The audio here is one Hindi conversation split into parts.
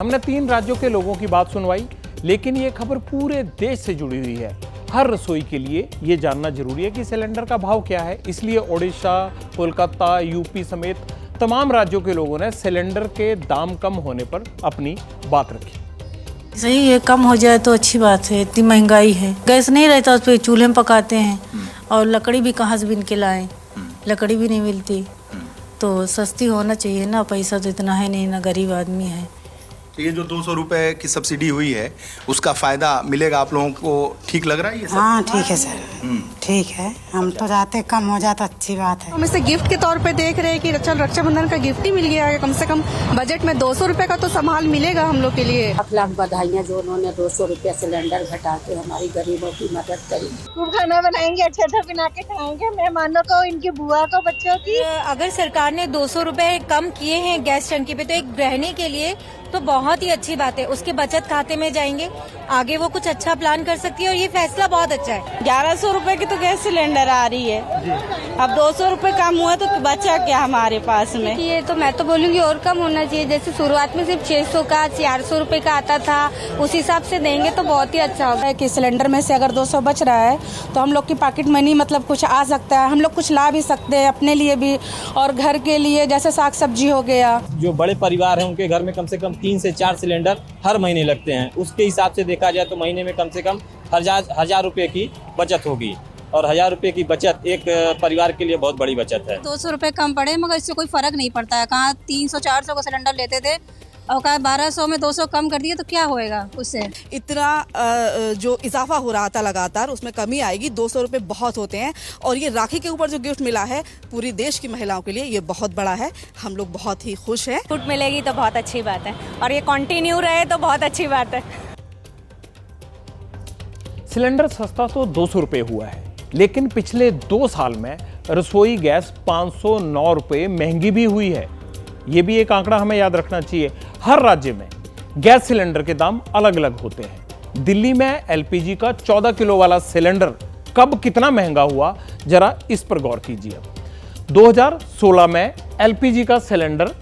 हमने 3 राज्यों के लोगों की बात सुनवाई, लेकिन ये खबर पूरे देश से जुड़ी हुई है। हर रसोई के लिए ये जानना जरूरी है कि सिलेंडर का भाव क्या है। इसलिए ओडिशा, कोलकाता, यूपी समेत तमाम राज्यों के लोगों ने सिलेंडर के दाम कम होने पर अपनी बात रखी। सही है, कम हो जाए तो अच्छी बात है। इतनी महंगाई है, गैस नहीं रहता उस पर चूल्हे में पकाते हैं और लकड़ी भी कहाँ से बीन के लाएं, लकड़ी भी नहीं मिलती। तो सस्ती होना चाहिए ना, पैसा तो इतना है नहीं ना, गरीब आदमी है। तो ये जो 200 रुपए की सब्सिडी हुई है उसका फायदा मिलेगा आप लोगों को, ठीक लग रहा है ये सब? हाँ ठीक है सर, ठीक है। हम तो जाते कम हो जाता अच्छी बात है। हम इसे गिफ्ट के तौर पे देख रहे हैं कि रक्षाबंधन का गिफ्ट ही मिल गया है। कम से कम बजट में 200 रुपए का तो संभाल मिलेगा हम लोग के लिए। लाख लाख बधाइयाँ जो उन्होंने 200 रुपया सिलेंडर घटा के हमारी गरीबों की मदद करी। खूब खाना बनाएंगे, अच्छा बना के खाएंगे मेहमानों को, इनकी बुआ को, बच्चों की। अगर सरकार ने 200 रुपए कम किए हैं गैस टंकी पे, तो एक गृहिणी के लिए तो बहुत ही अच्छी बात है। उसके बचत खाते में जाएंगे, आगे वो कुछ अच्छा प्लान कर सकती है और ये फैसला बहुत अच्छा है। 1100 रुपए की तो गैस सिलेंडर आ रही है, अब 200 रुपए कम हुआ तो बचा क्या हमारे पास में। ये तो मैं तो बोलूँगी और कम होना चाहिए। जैसे शुरुआत में सिर्फ 600 का 400 रुपए का आता था, उस हिसाब से देंगे तो बहुत ही अच्छा होगा। कि सिलेंडर में से अगर 200 बच रहा है तो हम लोग की पॉकेट मनी मतलब कुछ आ सकता है, हम लोग कुछ ला भी सकते हैं अपने लिए भी और घर के लिए, जैसे साग सब्जी हो गया। जो बड़े परिवार हैं उनके घर में कम से कम 3 से 4 सिलेंडर हर महीने लगते हैं। उसके हिसाब से देखा जाए तो महीने में कम से कम 1000 रुपये की बचत होगी और 1000 रुपये की बचत एक परिवार के लिए बहुत बड़ी बचत है। 200 रुपए कम पड़े मगर इससे कोई फर्क नहीं पड़ता है। कहाँ 300-400 का सिलेंडर लेते थे और कहा 1200 में 200 कम कर दिए तो क्या होएगा उससे। इतना जो इजाफा हो रहा था लगातार उसमें कमी आएगी। 200 रुपये बहुत होते हैं और ये राखी के ऊपर जो गिफ्ट मिला है पूरी देश की महिलाओं के लिए ये बहुत बड़ा है। हम लोग बहुत ही खुश हैं। छूट मिलेगी तो बहुत अच्छी बात है और ये कंटिन्यू रहे तो बहुत अच्छी बात है। सिलेंडर सस्ता तो 200 रुपये हुआ है, लेकिन पिछले 2 साल में रसोई गैस 509 रुपये महंगी भी हुई है। ये भी एक आंकड़ा हमें याद रखना चाहिए। हर राज्य में गैस सिलेंडर के दाम अलग अलग होते हैं। दिल्ली में एलपीजी का 14 किलो वाला सिलेंडर कब कितना महंगा हुआ, जरा इस पर गौर कीजिए। 2016 में एलपीजी का सिलेंडर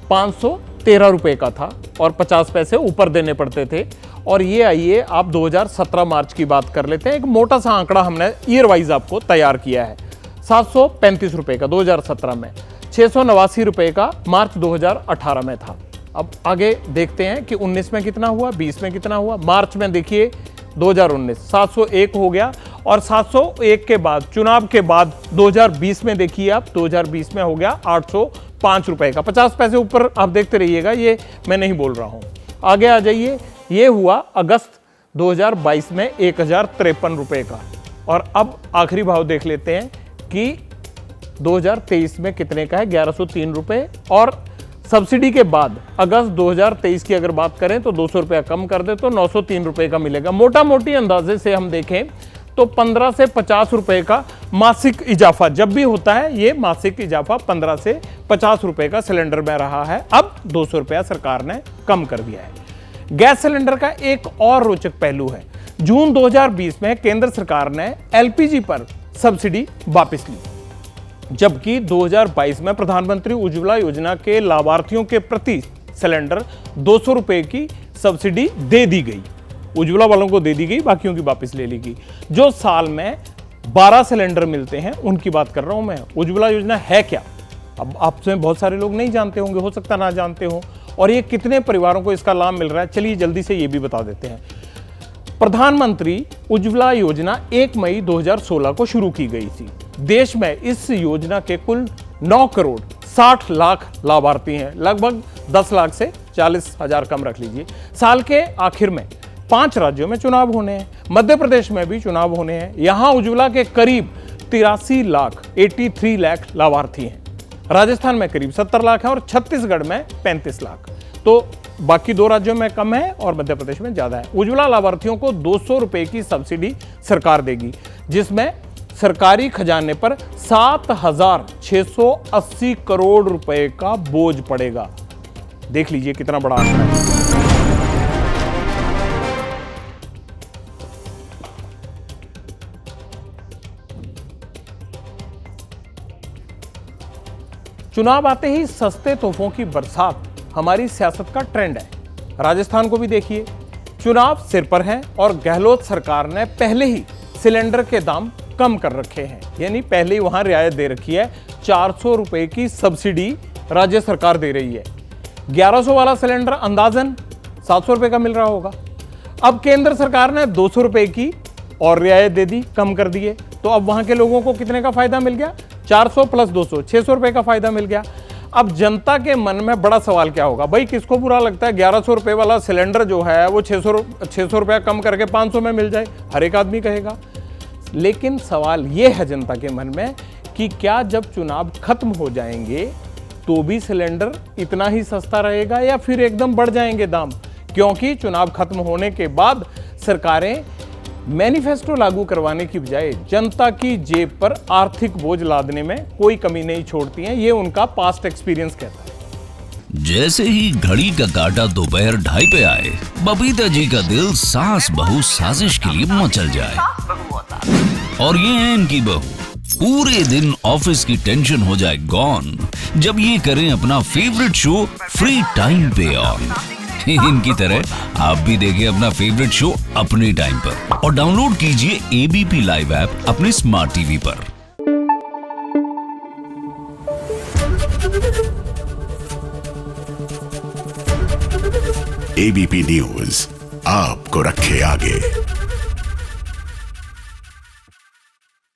513 रुपए का था और 50 पैसे ऊपर देने पड़ते थे। और ये आइए आप 2017 मार्च की बात कर लेते हैं। एक मोटा सा आंकड़ा हमने ईयर वाइज आपको तैयार किया है। 735 रुपए का 2017 में, 689 रुपए का मार्च 2018 में था। अब आगे देखते हैं कि 19 में कितना हुआ, 20 में कितना हुआ। मार्च में देखिए 2019 701 हो गया और 701 के बाद चुनाव के बाद 2020 में देखिए आप 2020 में हो गया 805 रुपए का। 50 पैसे ऊपर आप देखते रहिएगा, ये मैं नहीं बोल रहा हूं। आगे आ जाइए, ये हुआ अगस्त 2022 में 1053 रुपए का। और अब आखिरी भाव देख लेते हैं कि 2023 में कितने का है, 1103 रुपए। और सब्सिडी के बाद अगस्त 2023 की अगर बात करें तो 200 रुपया कम कर दे तो 903 रुपए का मिलेगा। मोटा मोटी अंदाजे से हम देखें तो 15 से 50 रुपए का मासिक इजाफा जब भी होता है, ये मासिक इजाफा 15 से 50 रुपए का सिलेंडर में रहा है। अब 200 रुपया सरकार ने कम कर दिया है। गैस सिलेंडर का एक और रोचक पहलू है। जून 2020 में केंद्र सरकार ने एलपीजी पर सब्सिडी वापस ली, जबकि 2022 में प्रधानमंत्री उज्ज्वला योजना के लाभार्थियों के प्रति सिलेंडर 200 रुपए की सब्सिडी दे दी गई। उज्ज्वला वालों को दे दी गई, बाकियों की वापस ले ली गई। जो साल में 12 सिलेंडर मिलते हैं उनकी बात कर रहा हूं मैं। उज्ज्वला योजना है क्या, अब आपसे बहुत सारे लोग नहीं जानते होंगे, हो सकता ना जानते हो। और ये कितने परिवारों को इसका लाभ मिल रहा है, चलिए जल्दी से ये भी बता देते हैं। प्रधानमंत्री उज्ज्वला योजना 1 मई 2016 को शुरू की गई थी। देश में इस योजना के कुल 9 करोड़ 60 लाख लाभार्थी हैं, लगभग 10 लाख से 40 हजार कम रख लीजिए। साल के आखिर में 5 राज्यों में चुनाव होने हैं, मध्य प्रदेश में भी चुनाव होने हैं। यहां उज्ज्वला के करीब 83 लाख लाभार्थी हैं। राजस्थान में करीब 70 लाख है और छत्तीसगढ़ में 35 लाख। तो बाकी 2 राज्यों में कम है और मध्य प्रदेश में ज्यादा है। उज्ज्वला लाभार्थियों को 200 रुपए की सब्सिडी सरकार देगी, जिसमें सरकारी खजाने पर 7680 करोड़ रुपए का बोझ पड़ेगा। देख लीजिए कितना बड़ा आंकड़ा है। चुनाव आते ही सस्ते तोहफों की बरसात हमारी सियासत का ट्रेंड है। राजस्थान को भी देखिए, चुनाव सिर पर हैं और गहलोत सरकार ने पहले ही सिलेंडर के दाम कम कर रखे हैं, यानी पहले ही वहां रियायत दे रखी है। 400 रुपए की सब्सिडी राज्य सरकार दे रही है। 1100 वाला सिलेंडर अंदाजन 700 रुपए का मिल रहा होगा। अब केंद्र सरकार ने 200 रुपए की और रियायत दे दी, कम कर दिए, तो अब वहां के लोगों को कितने का फायदा मिल गया? 400 प्लस 200, 600 रुपए का फायदा मिल गया। अब जनता के मन में बड़ा सवाल क्या होगा? भाई किसको बुरा लगता है 1100 रुपए वाला सिलेंडर जो है वो 600 रुपया कम करके 500 में मिल जाए? हर एक आदमी कहेगा। लेकिन सवाल ये है जनता के मन में कि क्या जब चुनाव खत्म हो जाएंगे तो भी सिलेंडर इतना ही सस्ता रहेगा या फिर एकदम बढ़ जाएंगे दाम? क्योंकि चुनाव खत्म होने के बाद सरकारें मैनिफेस्टो लागू करवाने की बजाय जनता की जेब पर आर्थिक बोझ लादने में कोई कमी नहीं छोड़ती हैं। ये उनका पास्ट एक्सपीरियंस कहता है। जैसे ही घड़ी का काटा दोपहर 2:30 पे आए, बबीता जी का दिल सास बहू साजिश के लिए मचल जाए। और ये है इनकी बहू, पूरे दिन ऑफिस की टेंशन हो जाए गॉन जब ये करें अपना फेवरेट शो फ्री टाइम पे ऑन। इनकी तरह आप भी देखिए अपना फेवरेट शो अपने टाइम पर और डाउनलोड कीजिए एबीपी लाइव ऐप अपने स्मार्ट टीवी पर। एबीपी न्यूज आपको रखे आगे।